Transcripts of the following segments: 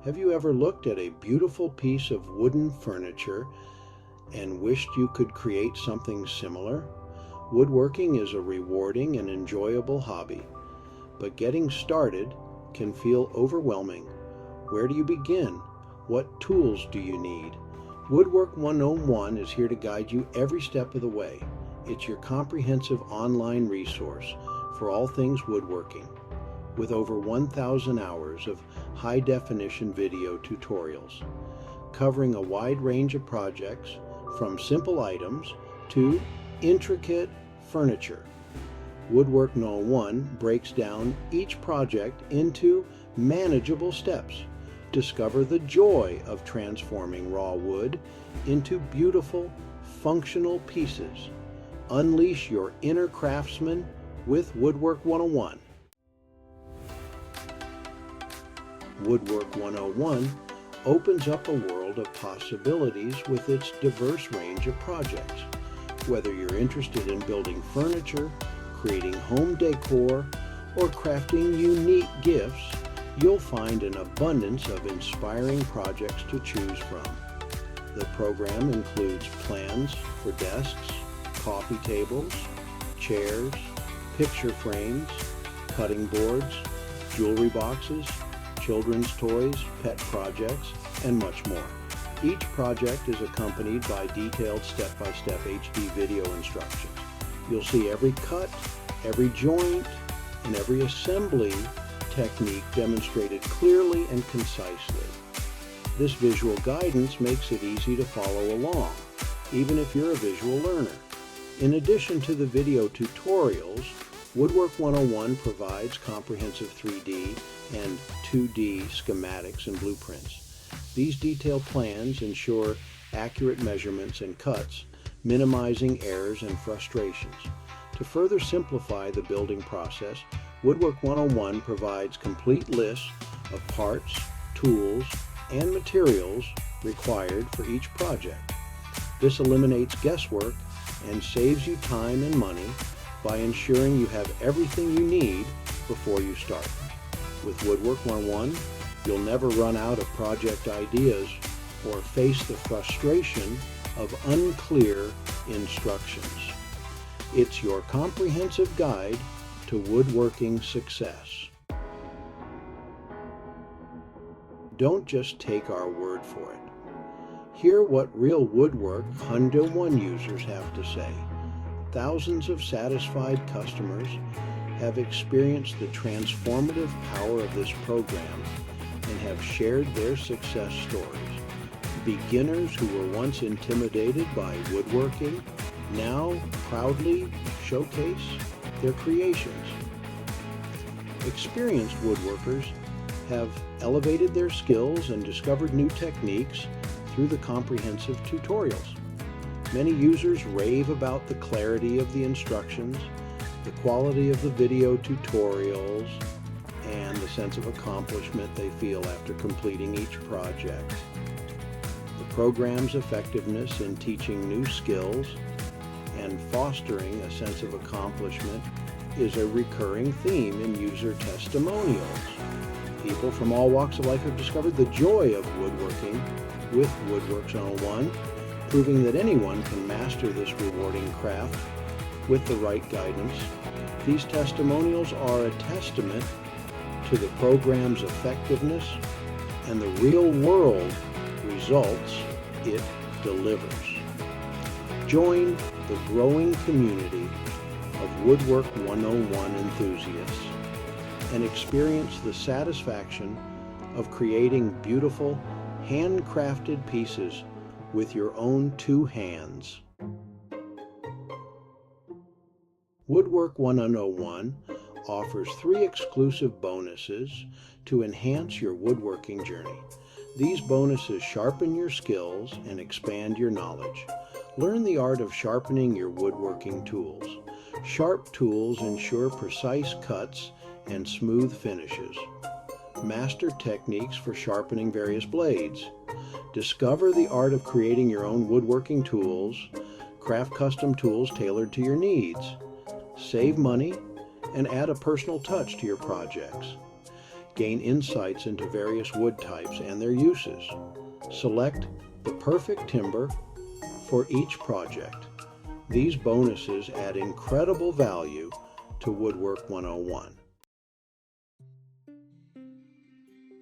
Have you ever looked at a beautiful piece of wooden furniture and wished you could create something similar? Woodworking is a rewarding and enjoyable hobby, but getting started can feel overwhelming. Where do you begin? What tools do you need? Woodwork 101 is here to guide you every step of the way. It's your comprehensive online resource for all things woodworking, with over 1,000 hours of high-definition video tutorials, covering a wide range of projects from simple items to intricate furniture. Woodwork 101 breaks down each project into manageable steps. Discover the joy of transforming raw wood into beautiful, functional pieces. Unleash your inner craftsman with Woodwork 101. Woodwork 101 opens up a world of possibilities with its diverse range of projects. Whether you're interested in building furniture, creating home decor, or crafting unique gifts, you'll find an abundance of inspiring projects to choose from. The program includes plans for desks, coffee tables, chairs, picture frames, cutting boards, jewelry boxes, children's toys, pet projects, and much more. Each project is accompanied by detailed step-by-step HD video instructions. You'll see every cut, every joint, and every assembly technique demonstrated clearly and concisely. This visual guidance makes it easy to follow along, even if you're a visual learner. In addition to the video tutorials, Woodwork 101 provides comprehensive 3D and 2D schematics and blueprints. These detailed plans ensure accurate measurements and cuts, minimizing errors and frustrations. To further simplify the building process, Woodwork 101 provides complete lists of parts, tools, and materials required for each project. This eliminates guesswork and saves you time and money by ensuring you have everything you need before you start. With Woodwork 101, you'll never run out of project ideas or face the frustration of unclear instructions. It's your comprehensive guide to woodworking success. Don't just take our word for it. Hear what real Woodwork 101 users have to say. Thousands of satisfied customers have experienced the transformative power of this program and have shared their success stories. Beginners who were once intimidated by woodworking now proudly showcase their creations. Experienced woodworkers have elevated their skills and discovered new techniques through the comprehensive tutorials. Many users rave about the clarity of the instructions, the quality of the video tutorials, and the sense of accomplishment they feel after completing each project. The program's effectiveness in teaching new skills and fostering a sense of accomplishment is a recurring theme in user testimonials. People from all walks of life have discovered the joy of woodworking with Woodwork 101, proving that anyone can master this rewarding craft with the right guidance. These testimonials are a testament to the program's effectiveness and the real-world results it delivers. Join the growing community of Woodwork 101 enthusiasts and experience the satisfaction of creating beautiful, handcrafted pieces with your own two hands. Woodwork 101 offers 3 exclusive bonuses to enhance your woodworking journey. These bonuses sharpen your skills and expand your knowledge. Learn the art of sharpening your woodworking tools. Sharp tools ensure precise cuts and smooth finishes. Master techniques for sharpening various blades. Discover the art of creating your own woodworking tools. Craft custom tools tailored to your needs. Save money and add a personal touch to your projects. Gain insights into various wood types and their uses. Select the perfect timber for each project. These bonuses add incredible value to Woodwork 101.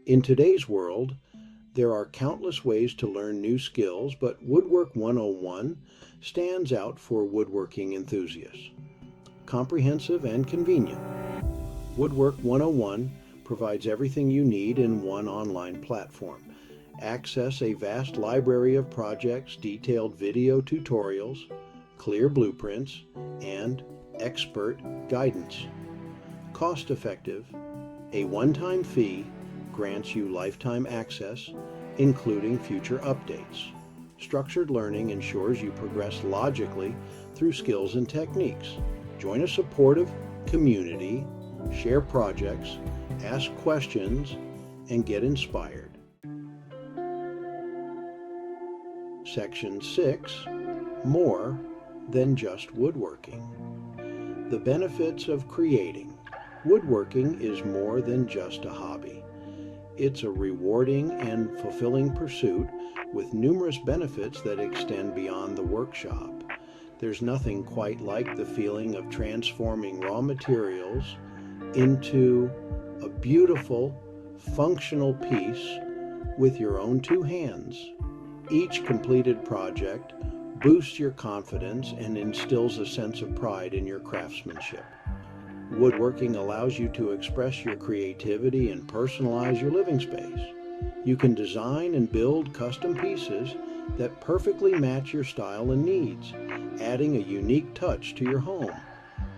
In today's world, there are countless ways to learn new skills, but Woodwork 101 stands out for woodworking enthusiasts. Comprehensive and convenient. Woodwork 101 provides everything you need in one online platform. Access a vast library of projects, detailed video tutorials, clear blueprints, and expert guidance. Cost-effective. A one-time fee grants you lifetime access, including future updates. Structured learning ensures you progress logically through skills and techniques. Join a supportive community, share projects, ask questions, and get inspired. Section 6. More than just woodworking. The benefits of creating. Woodworking is more than just a hobby. It's a rewarding and fulfilling pursuit with numerous benefits that extend beyond the workshop. There's nothing quite like the feeling of transforming raw materials into a beautiful, functional piece with your own two hands. Each completed project boosts your confidence and instills a sense of pride in your craftsmanship. Woodworking allows you to express your creativity and personalize your living space. You can design and build custom pieces that perfectly match your style and needs, adding a unique touch to your home.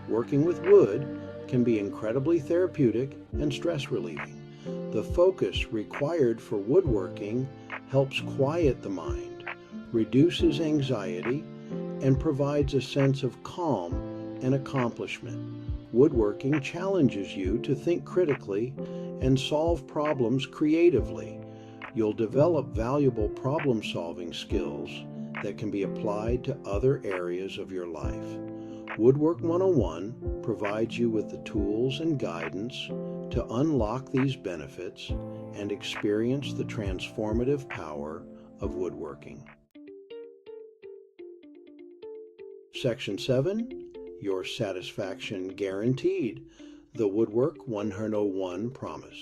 Working with wood can be incredibly therapeutic and stress relieving. The focus required for woodworking helps quiet the mind, reduces anxiety, and provides a sense of calm and accomplishment. Woodworking challenges you to think critically and solve problems creatively. You'll develop valuable problem-solving skills that can be applied to other areas of your life. Woodwork 101 provides you with the tools and guidance to unlock these benefits and experience the transformative power of woodworking. Section 7. Your satisfaction guaranteed. The Woodwork 101 promise.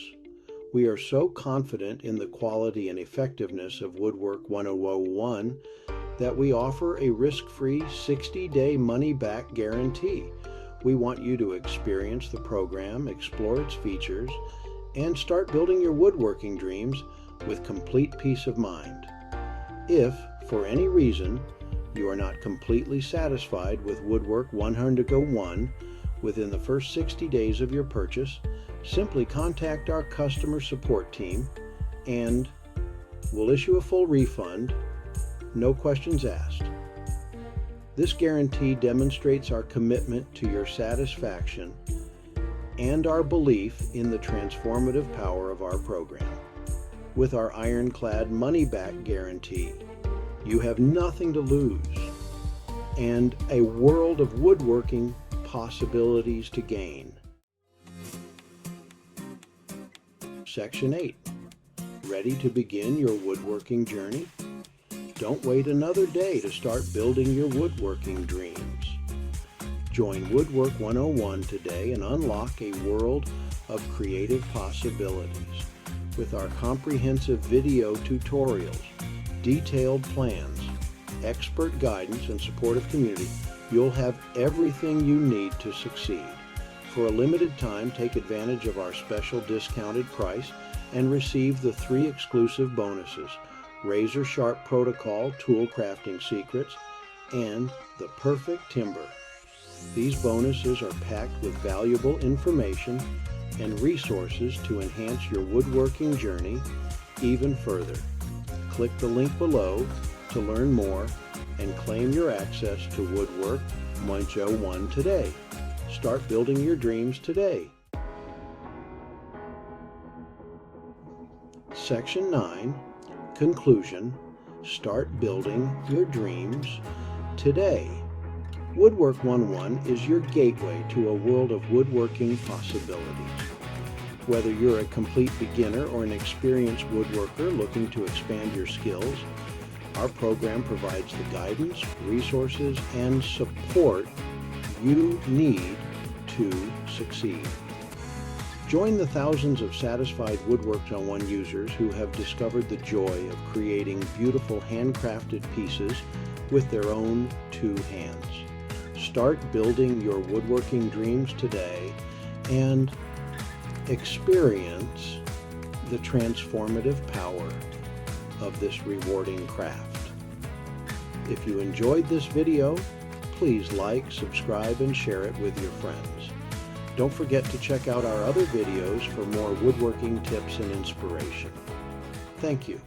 We are so confident in the quality and effectiveness of Woodwork 101 that we offer a risk-free 60-day money-back guarantee. We want you to experience the program, explore its features, and start building your woodworking dreams with complete peace of mind. If, for any reason, you are not completely satisfied with Woodwork 101 within the first 60 days of your purchase, simply contact our customer support team and we'll issue a full refund, no questions asked. This guarantee demonstrates our commitment to your satisfaction and our belief in the transformative power of our program. With our ironclad money-back guarantee, you have nothing to lose and a world of woodworking possibilities to gain. Section 8. Ready to begin your woodworking journey? Don't wait another day to start building your woodworking dreams. Join Woodwork 101 today and unlock a world of creative possibilities. With our comprehensive video tutorials, detailed plans, expert guidance, and supportive community, you'll have everything you need to succeed. For a limited time, take advantage of our special discounted price and receive the 3 exclusive bonuses: Razor Sharp Protocol Tool Crafting Secrets and the Perfect Timber. These bonuses are packed with valuable information and resources to enhance your woodworking journey even further. Click the link below to learn more and claim your access to Woodwork 101 today. Start building your dreams today. Section 9. Conclusion. Start building your dreams today. Woodwork 101 is your gateway to a world of woodworking possibilities. whether you're a complete beginner or an experienced woodworker looking to expand your skills, our program provides the guidance, resources, and support you need to succeed. Join the thousands of satisfied Woodworks on One users who have discovered the joy of creating beautiful handcrafted pieces with their own two hands. Start building your woodworking dreams today and experience the transformative power of this rewarding craft. If you enjoyed this video, please like, subscribe, and share it with your friends. Don't forget to check out our other videos for more woodworking tips and inspiration. Thank you.